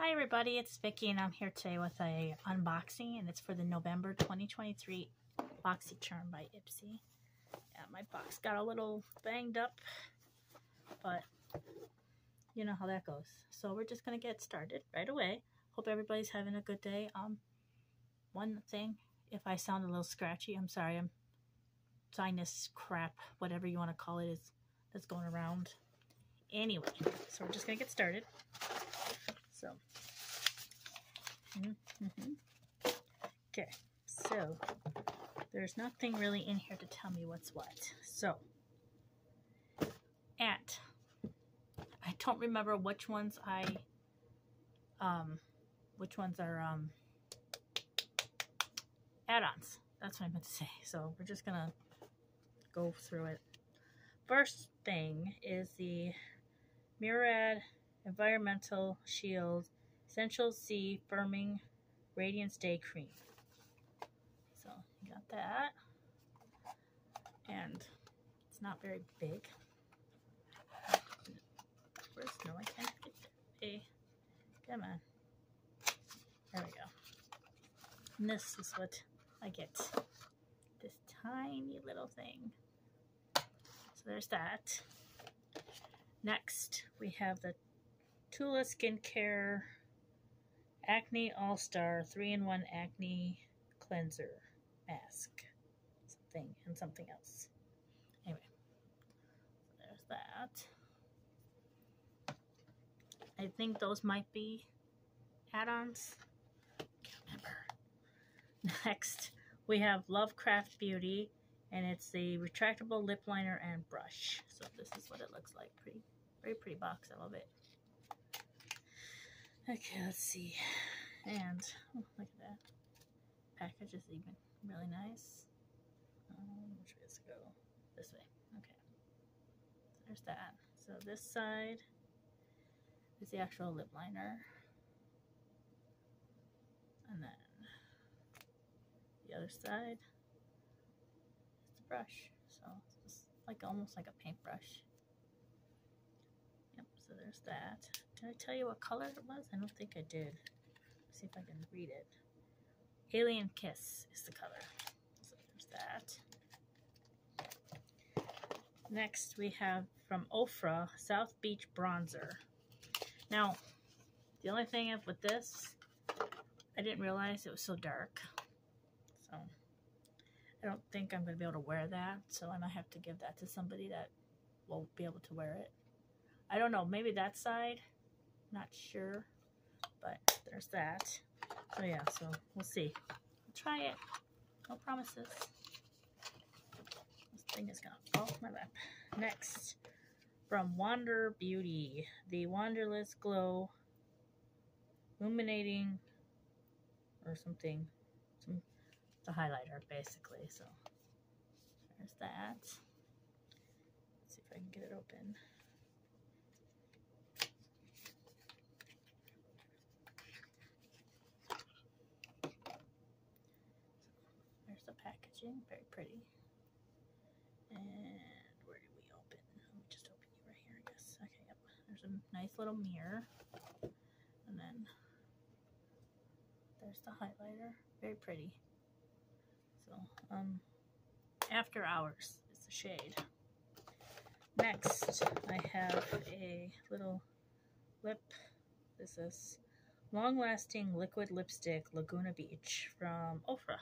Hi everybody, it's Vicki and I'm here today with a unboxing, and it's for the November 2023 Boxycharm by Ipsy. Yeah, my box got a little banged up, but you know how that goes. So we're just gonna get started right away. Hope everybody's having a good day. One thing, if I sound a little scratchy, I'm sorry. I'm sinus crap, whatever you want to call it, that's going around. Anyway, so we're just gonna get started. So. Okay, so there's nothing really in here to tell me what's what. So, I don't remember which ones are add-ons. That's what I meant to say. So we're just gonna go through it. First thing is the Murad Environmental Shield Essential C Firming Radiance Day Cream. So you got that, and it's not very big. Where's no? I can't get there. Come on. There we go. And this is what I get. This tiny little thing. So there's that. Next, we have the Tula Skincare Acne All-Star 3-in-1 Acne Cleanser Mask. Something else. Anyway, so there's that. I think those might be add-ons. Can't remember. Next, we have Lovecraft Beauty, and it's the retractable lip liner and brush. So this is what it looks like. Very pretty box. I love it. Okay, let's see. And oh, look at that. Package is even really nice. Which way does it go? This way. Okay. There's that. So this side is the actual lip liner. And then the other side is the brush. So it's like almost like a paintbrush. Yep, so there's that. Did I tell you what color it was? I don't think I did. Let's see if I can read it. Alien Kiss is the color. So there's that. Next we have from Ofra South Beach Bronzer. Now, the only thing with this, I didn't realize it was so dark. So I don't think I'm going to be able to wear that. So I might have to give that to somebody that will be able to wear it. I don't know, maybe that side. Not sure, but there's that. So yeah, so we'll see. I'll try it. No promises. This thing is gonna fall off my lap. Next, from Wander Beauty, the Wanderlust Glow Illuminating or something. It's a highlighter basically. So there's that. Let's see if I can get it open. Packaging, very pretty. And where do we open? Let me just open you right here, I guess. Okay, yep. There's a nice little mirror. And then there's the highlighter. Very pretty. So, After Hours is the shade. Next, I have a little lip. This is Long Lasting Liquid Lipstick Laguna Beach from Ofra.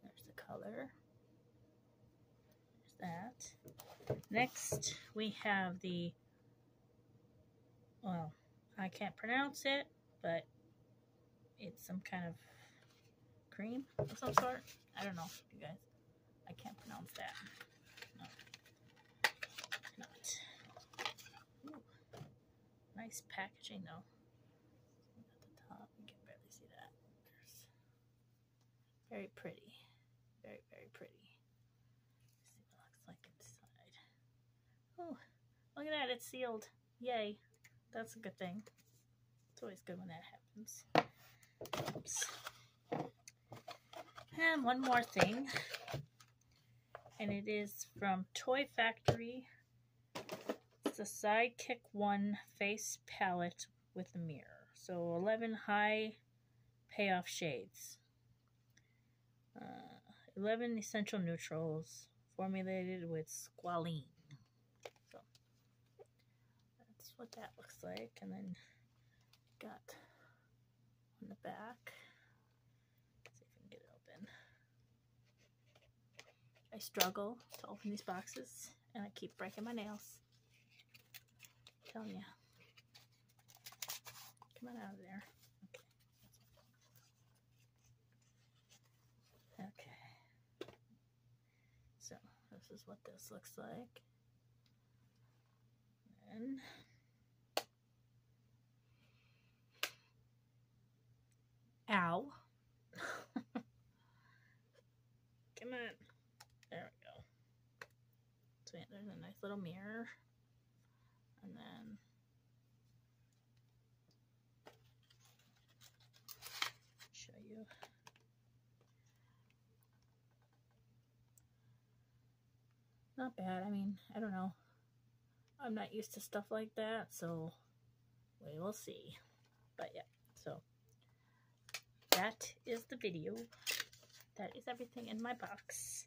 There's the color. There's that. Next, we have the, well, I can't pronounce it, but it's some kind of cream of some sort. I don't know, you guys. I can't pronounce that. No. Not. Ooh. Nice packaging, though. At the top, you can barely see that. Very pretty. Very pretty. Let's see what it looks like inside. Oh, look at that. It's sealed. Yay. That's a good thing. It's always good when that happens. Oops. And one more thing. And it is from Toy Factory the Sidekick 1 face palette with a mirror. So 11 high payoff shades. 11 essential neutrals formulated with squalene. So that's what that looks like. And then got on the back. Let's see if I can get it open. I struggle to open these boxes and I keep breaking my nails. I'm telling you. Come on out of there. Okay. So this is what this looks like. And ow. Come on. There we go. So yeah, there's a nice little mirror. And then show you. Not bad. I mean, I don't know. I'm not used to stuff like that, so we will see. But yeah, so that is the video. That is everything in my box.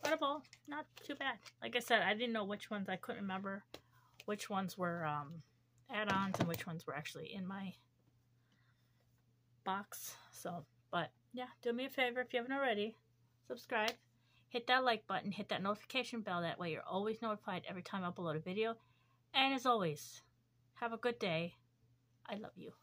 Out of all, not too bad. Like I said, I didn't know which ones. I couldn't remember which ones were add-ons and which ones were actually in my box. So, but yeah, do me a favor if you haven't already. Subscribe. Hit that like button, hit that notification bell, that way you're always notified every time I upload a video. And as always, have a good day. I love you.